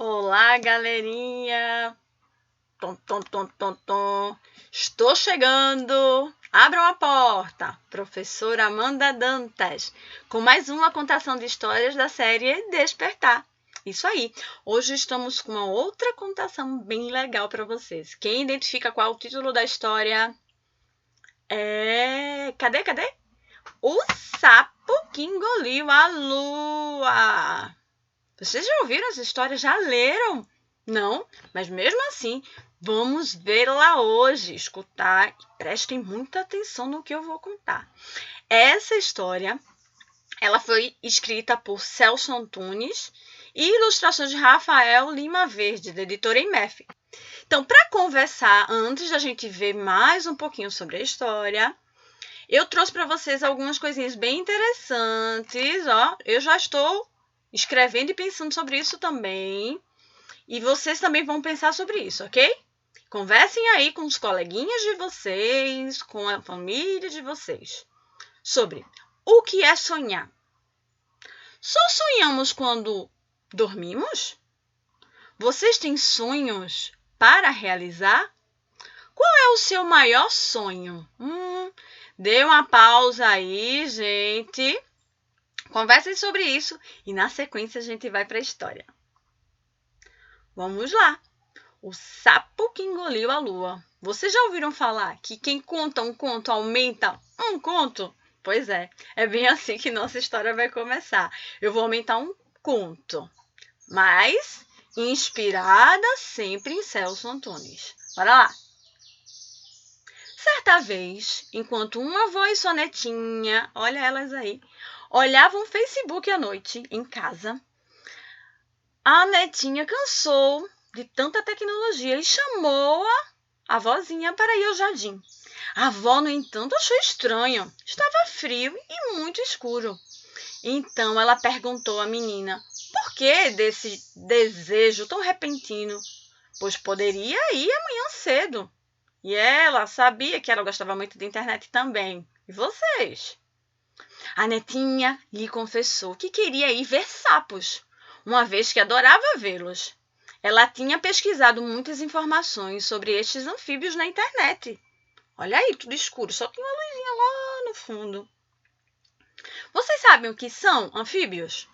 Olá, galerinha! Tom, tom, tom, tom, tom. Estou chegando! Abram a porta! Professora Amanda Dantas, com mais uma contação de histórias da série Despertar. Isso aí! Hoje estamos com uma outra contação bem legal para vocês. Quem identifica qual é o título da história? Cadê? O sapo que engoliu a lua! Vocês já ouviram essa história? Já leram? Não? Mas mesmo assim, vamos vê-la hoje, escutar e prestem muita atenção no que eu vou contar. Essa história, ela foi escrita por Celso Antunes e ilustrações de Rafael Lima Verde, da editora IMEF. Então, para conversar, antes da gente ver mais um pouquinho sobre a história, eu trouxe para vocês algumas coisinhas bem interessantes. Eu já estou escrevendo e pensando sobre isso também. E vocês também vão pensar sobre isso, ok? Conversem aí com os coleguinhas de vocês, com a família de vocês, sobre o que é sonhar. Só sonhamos quando dormimos? Vocês têm sonhos para realizar? Qual é o seu maior sonho? Dê uma pausa aí, gente. Conversem sobre isso e na sequência a gente vai para a história. Vamos lá! O sapo que engoliu a lua. Vocês já ouviram falar que quem conta um conto aumenta um conto? Pois é bem assim que nossa história vai começar. Eu vou aumentar um conto, mas inspirada sempre em Celso Antunes. Bora lá! Certa vez, enquanto uma avó e sua netinha, olha elas aí, olhavam o Facebook à noite em casa, a netinha cansou de tanta tecnologia e chamou a vozinha para ir ao jardim. A avó, no entanto, achou estranho. Estava frio e muito escuro. Então ela perguntou à menina por que desse desejo tão repentino, pois poderia ir amanhã cedo. E ela sabia que ela gostava muito de internet também. E vocês? A netinha lhe confessou que queria ir ver sapos, uma vez que adorava vê-los. Ela tinha pesquisado muitas informações sobre estes anfíbios na internet. Olha aí, tudo escuro, só tem uma luzinha lá no fundo. Vocês sabem o que são anfíbios?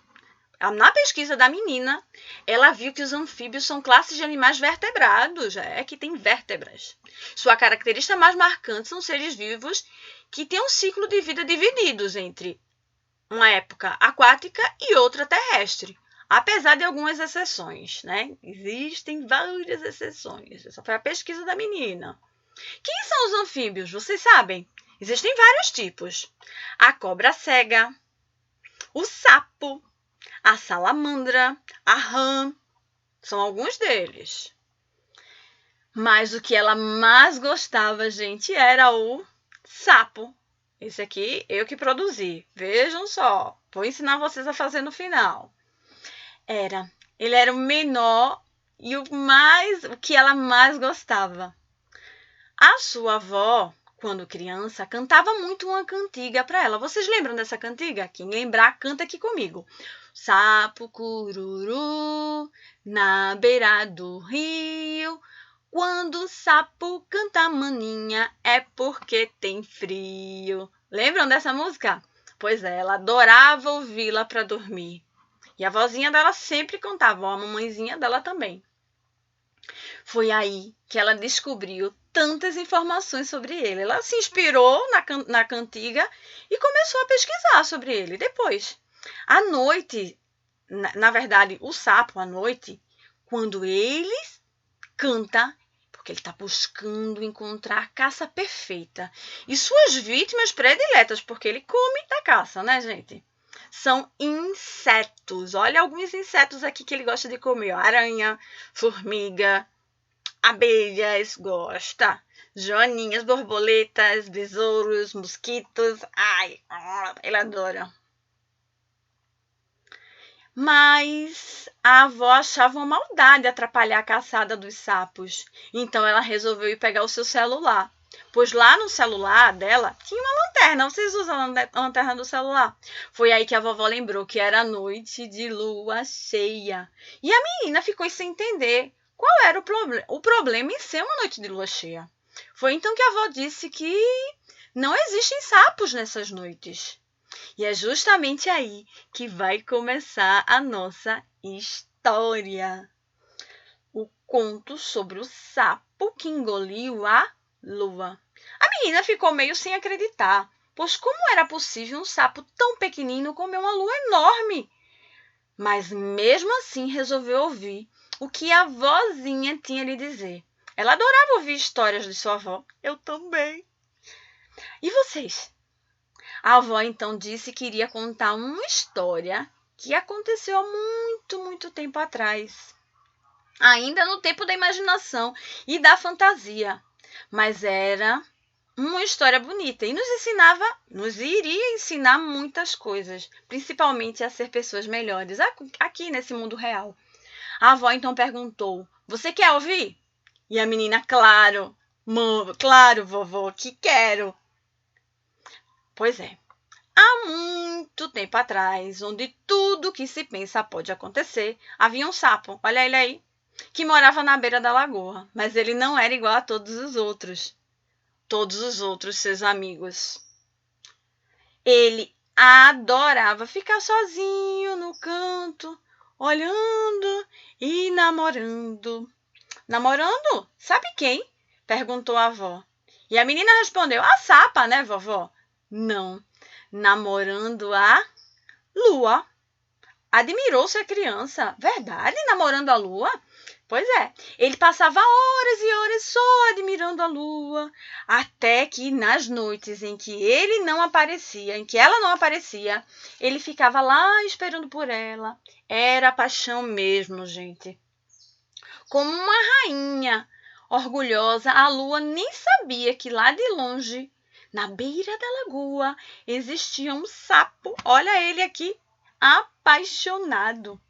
Na pesquisa da menina, ela viu que os anfíbios são classes de animais vertebrados, que têm vértebras. Sua característica mais marcante são seres vivos que têm um ciclo de vida divididos entre uma época aquática e outra terrestre, apesar de algumas exceções, né? Existem várias exceções. Essa foi a pesquisa da menina. Quem são os anfíbios? Vocês sabem? Existem vários tipos. A cobra cega, o sapo, a salamandra, a rã, são alguns deles. Mas o que ela mais gostava, gente, era o sapo. Esse aqui eu que produzi. Vejam só. Vou ensinar vocês a fazer no final. Ele era o menor e o que ela mais gostava. A sua avó, quando criança, cantava muito uma cantiga para ela. Vocês lembram dessa cantiga? Quem lembrar, canta aqui comigo. Sapo cururu na beira do rio, quando o sapo canta maninha é porque tem frio. Lembram dessa música? Pois é, ela adorava ouvi-la para dormir. E a vozinha dela sempre cantava, a mamãezinha dela também. Foi aí que ela descobriu tantas informações sobre ele. Ela se inspirou na cantiga e começou a pesquisar sobre ele. Depois, à noite, na verdade, o sapo à noite, quando ele canta, porque ele está buscando encontrar a caça perfeita. E suas vítimas prediletas, porque ele come da caça, né, gente? São insetos. Olha alguns insetos aqui que ele gosta de comer. Aranha, formiga, abelhas, gosta. Joaninhas, borboletas, besouros, mosquitos. Ai, ele adora. Mas a avó achava uma maldade atrapalhar a caçada dos sapos. Então ela resolveu ir pegar o seu celular. pois lá no celular dela tinha uma lanterna. Vocês usam a lanterna do celular? Foi aí que a vovó lembrou que era noite de lua cheia. E a menina ficou sem entender qual era o problema em ser uma noite de lua cheia. Foi então que a avó disse que não existem sapos nessas noites. E é justamente aí que vai começar a nossa história. O conto sobre o sapo que engoliu a lua. A menina ficou meio sem acreditar, pois como era possível um sapo tão pequenino comer uma lua enorme? Mas mesmo assim resolveu ouvir o que a vozinha tinha a lhe dizer. Ela adorava ouvir histórias de sua avó. Eu também. E vocês? A avó então disse que iria contar uma história que aconteceu há muito tempo atrás. Ainda no tempo da imaginação e da fantasia. Mas era uma história bonita e nos iria ensinar muitas coisas, principalmente a ser pessoas melhores aqui nesse mundo real. A avó então perguntou: "Você quer ouvir?" E a menina: "Claro, claro, vovó, que quero." Pois é. Há muito tempo atrás, onde tudo que se pensa pode acontecer, havia um sapo, olha ele aí, que morava na beira da lagoa, mas ele não era igual a todos os outros seus amigos. Ele adorava ficar sozinho no canto, olhando e namorando. Namorando? Sabe quem? Perguntou a avó. E a menina respondeu: "A sapa, né, vovó?" Não, namorando a lua. Admirou-se a criança. Verdade, namorando a lua? Pois é, ele passava horas e horas só admirando a lua, até que nas noites em que em que ela não aparecia, ele ficava lá esperando por ela. Era paixão mesmo, gente. Como uma rainha orgulhosa, a lua nem sabia que lá de longe, na beira da lagoa, existia um sapo. Olha ele aqui, apaixonado.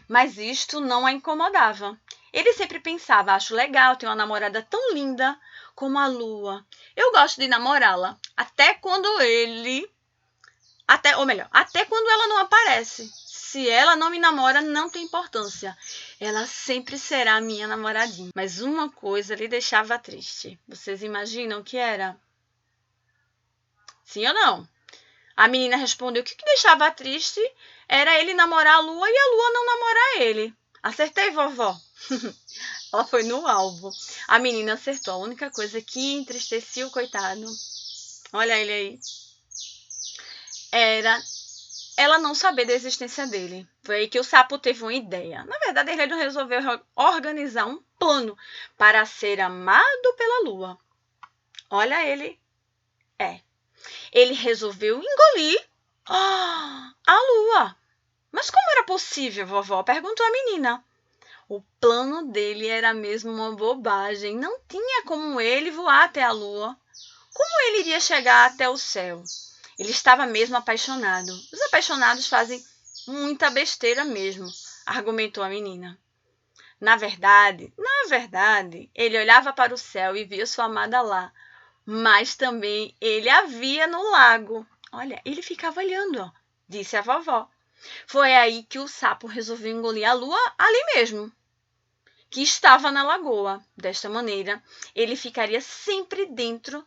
Mas isto não a incomodava. Ele sempre pensava: acho legal ter uma namorada tão linda como a lua. Eu gosto de namorá-la, até quando ela não aparece. Se ela não me namora, não tem importância. Ela sempre será minha namoradinha. Mas uma coisa lhe deixava triste. Vocês imaginam o que era? Sim ou não? A menina respondeu que o que deixava triste era ele namorar a lua e a lua não namorar ele. Acertei, vovó? Ela foi no alvo. A menina acertou. A única coisa que entristecia o coitado, olha ele aí, era ela não saber da existência dele. Foi aí que o sapo teve uma ideia. Na verdade, ele resolveu organizar um plano para ser amado pela lua. Olha ele. Ele resolveu engolir a lua. Mas como era possível, vovó? Perguntou a menina. O plano dele era mesmo uma bobagem. Não tinha como ele voar até a lua. Como ele iria chegar até o céu? Ele estava mesmo apaixonado. Os apaixonados fazem muita besteira mesmo, argumentou a menina. Na verdade, ele olhava para o céu e via sua amada lá, mas também ele a via no lago. Olha, ele ficava olhando, ó, disse a vovó. Foi aí que o sapo resolveu engolir a lua ali mesmo, que estava na lagoa. Desta maneira, ela ficaria sempre dentro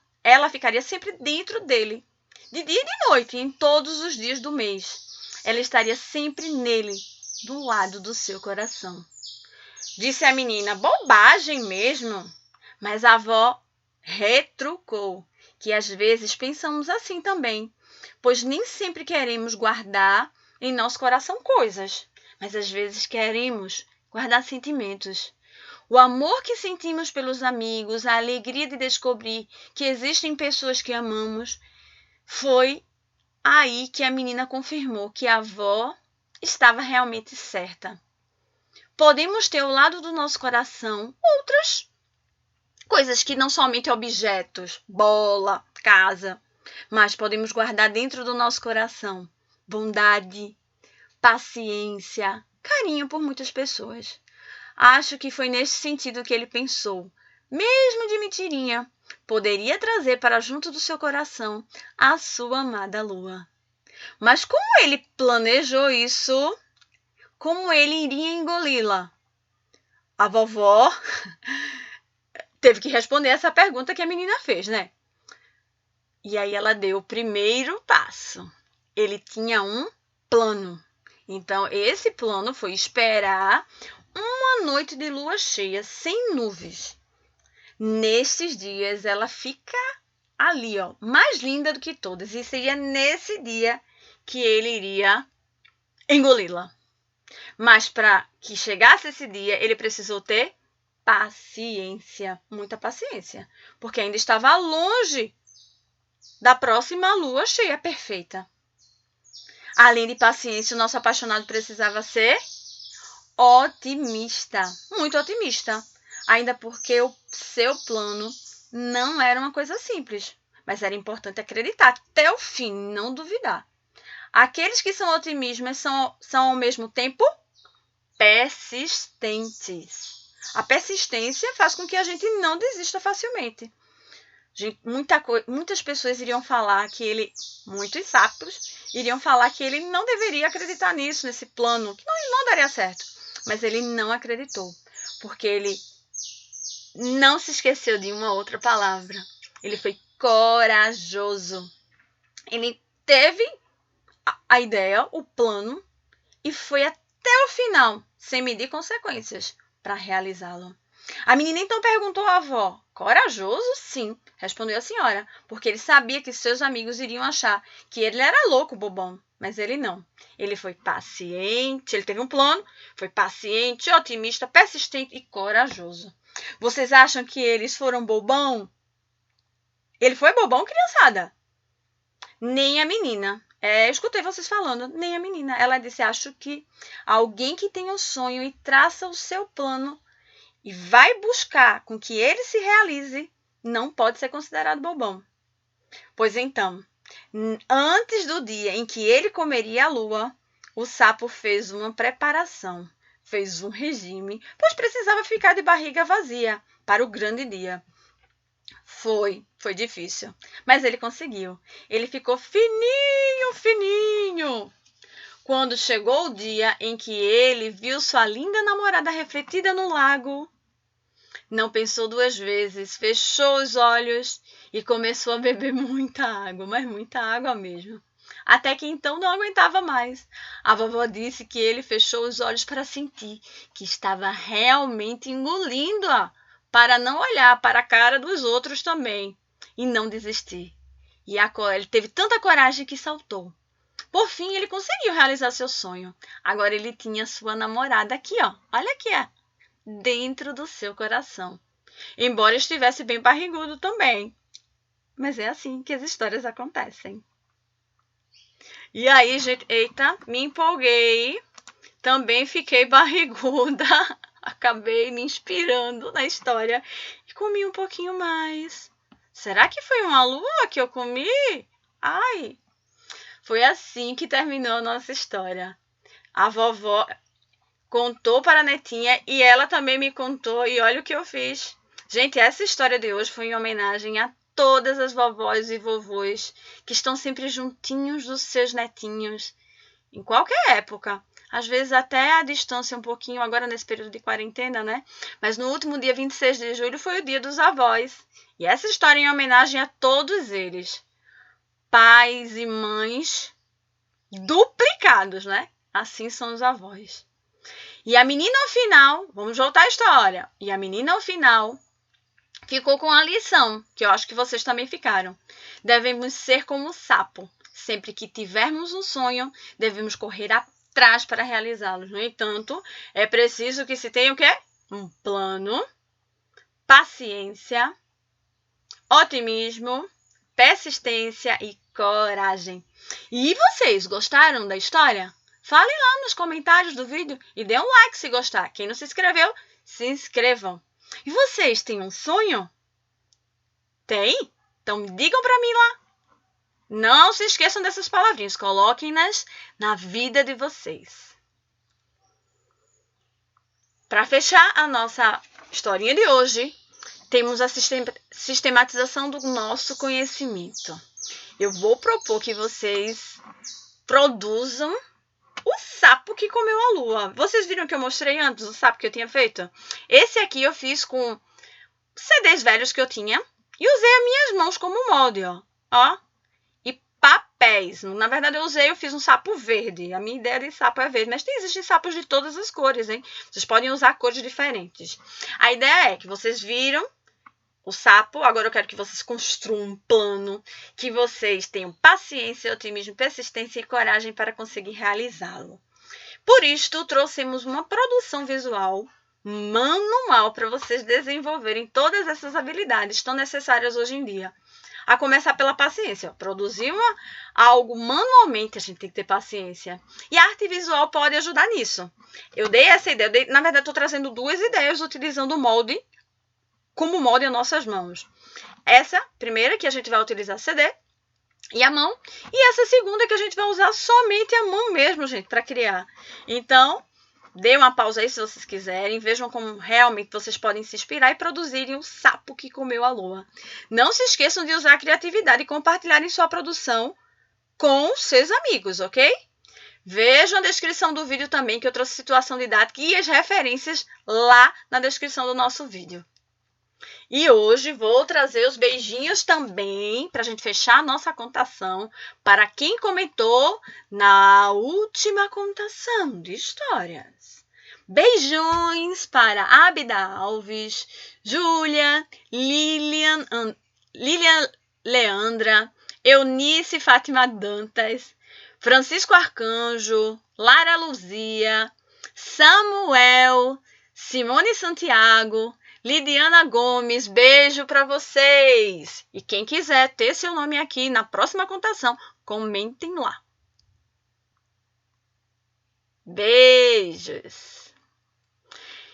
dele, de dia e de noite, em todos os dias do mês. Ela estaria sempre nele, do lado do seu coração. Disse a menina: bobagem mesmo. Mas a avó retrucou que às vezes pensamos assim também, pois nem sempre queremos guardar em nosso coração coisas, mas às vezes queremos guardar sentimentos. O amor que sentimos pelos amigos, a alegria de descobrir que existem pessoas que amamos, foi aí que a menina confirmou que a avó estava realmente certa. Podemos ter ao lado do nosso coração outras coisas que não somente objetos, bola, casa, mas podemos guardar dentro do nosso coração bondade, paciência, carinho por muitas pessoas. Acho que foi nesse sentido que ele pensou, mesmo de mentirinha, poderia trazer para junto do seu coração a sua amada lua. Mas como ele planejou isso? Como ele iria engoli-la? A vovó teve que responder essa pergunta que a menina fez, né? E aí ela deu o primeiro passo. Ele tinha um plano. Então, esse plano foi esperar uma noite de lua cheia, sem nuvens. Nesses dias, ela fica ali, ó, mais linda do que todas. E seria nesse dia que ele iria engoli-la. Mas para que chegasse esse dia, ele precisou ter paciência, muita paciência, porque ainda estava longe da próxima lua cheia perfeita. Além de paciência, o nosso apaixonado precisava ser otimista, muito otimista, ainda porque o seu plano não era uma coisa simples, mas era importante acreditar até o fim, não duvidar. Aqueles que são otimistas são ao mesmo tempo persistentes. A persistência faz com que a gente não desista facilmente. Muitas pessoas iriam falar que ele, muitos sábios, iriam falar que ele não deveria acreditar nisso, nesse plano, que não daria certo. Mas ele não acreditou, porque ele não se esqueceu de uma outra palavra. Ele foi corajoso. Ele teve a ideia, o plano, e foi até o final, sem medir consequências, para realizá-lo. A menina então perguntou à avó: corajoso? Sim, respondeu a senhora, porque ele sabia que seus amigos iriam achar que ele era louco, bobão. Mas ele não. Ele foi paciente, ele teve um plano, foi paciente, otimista, persistente e corajoso. Vocês acham que eles foram bobão? Ele foi bobão, criançada? Nem a menina. Escutei vocês falando, nem a menina. Ela disse: acho que alguém que tem um sonho e traça o seu plano e vai buscar com que ele se realize, não pode ser considerado bobão. Pois então, antes do dia em que ele comeria a lua, o sapo fez uma preparação, fez um regime, pois precisava ficar de barriga vazia para o grande dia. Foi difícil, mas ele conseguiu. Ele ficou fininho, fininho. Quando chegou o dia em que ele viu sua linda namorada refletida no lago, não pensou duas vezes, fechou os olhos e começou a beber muita água, mas muita água mesmo. Até que então não aguentava mais. A vovó disse que ele fechou os olhos para sentir que estava realmente engolindo-a, para não olhar para a cara dos outros também e não desistir. E ele teve tanta coragem que saltou. Por fim, ele conseguiu realizar seu sonho. Agora ele tinha sua namorada aqui, ó. Olha aqui, ó, dentro do seu coração. Embora estivesse bem barrigudo também. Mas é assim que as histórias acontecem. E aí, gente, eita, me empolguei. Também fiquei barriguda. Acabei me inspirando na história e comi um pouquinho mais. Será que foi uma lua que eu comi? Ai! Foi assim que terminou a nossa história. A vovó contou para a netinha e ela também me contou, e olha o que eu fiz. Gente, essa história de hoje foi em homenagem a todas as vovós e vovôs que estão sempre juntinhos dos seus netinhos, em qualquer época. Às vezes até a distância um pouquinho, agora nesse período de quarentena, né? Mas no último dia 26 de julho foi o dia dos avós. E essa história é em homenagem a todos eles. Pais e mães duplicados, né? Assim são os avós. E a menina ao final, vamos voltar à história. E a menina ao final ficou com a lição, que eu acho que vocês também ficaram. Devemos ser como o sapo. Sempre que tivermos um sonho, devemos correr atrás para realizá-lo. No entanto, é preciso que se tenha o quê? Um plano, paciência, otimismo, persistência e coragem. E vocês gostaram da história? Fale lá nos comentários do vídeo e dê um like se gostar. Quem não se inscreveu, se inscrevam. E vocês têm um sonho? Tem? Então me digam para mim lá. Não se esqueçam dessas palavrinhas, coloquem-nas na vida de vocês. Para fechar a nossa historinha de hoje, temos a sistematização do nosso conhecimento. Eu vou propor que vocês produzam o sapo que comeu a lua. Vocês viram que eu mostrei antes o sapo que eu tinha feito? Esse aqui eu fiz com CDs velhos que eu tinha e usei as minhas mãos como molde, ó. E papéis. Na verdade, eu fiz um sapo verde. A minha ideia de sapo é verde, mas existem sapos de todas as cores, hein? Vocês podem usar cores diferentes. A ideia é que vocês viram o sapo, agora eu quero que vocês construam um plano, que vocês tenham paciência, otimismo, persistência e coragem para conseguir realizá-lo. Por isto, trouxemos uma produção visual manual para vocês desenvolverem todas essas habilidades tão necessárias hoje em dia. A começar pela paciência. Produzir algo manualmente, a gente tem que ter paciência. E a arte visual pode ajudar nisso. Eu dei essa ideia, na verdade, estou trazendo 2 ideias utilizando o molde como molde em nossas mãos. Essa primeira que a gente vai utilizar CD e a mão. E essa segunda que a gente vai usar somente a mão mesmo, gente, para criar. Então, dê uma pausa aí se vocês quiserem. Vejam como realmente vocês podem se inspirar e produzirem o sapo que comeu a lua. Não se esqueçam de usar a criatividade e compartilharem sua produção com seus amigos, ok? Vejam a descrição do vídeo também, que eu trouxe situação didática e as referências lá na descrição do nosso vídeo. E hoje vou trazer os beijinhos também, para a gente fechar a nossa contação, para quem comentou na última contação de histórias. Beijões para Abida Alves, Júlia, Lilian Leandra, Eunice Fátima Dantas, Francisco Arcanjo, Lara Luzia, Samuel, Simone Santiago, Lidiana Gomes, beijo para vocês! E quem quiser ter seu nome aqui na próxima contação, comentem lá. Beijos!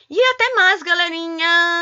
E até mais, galerinha!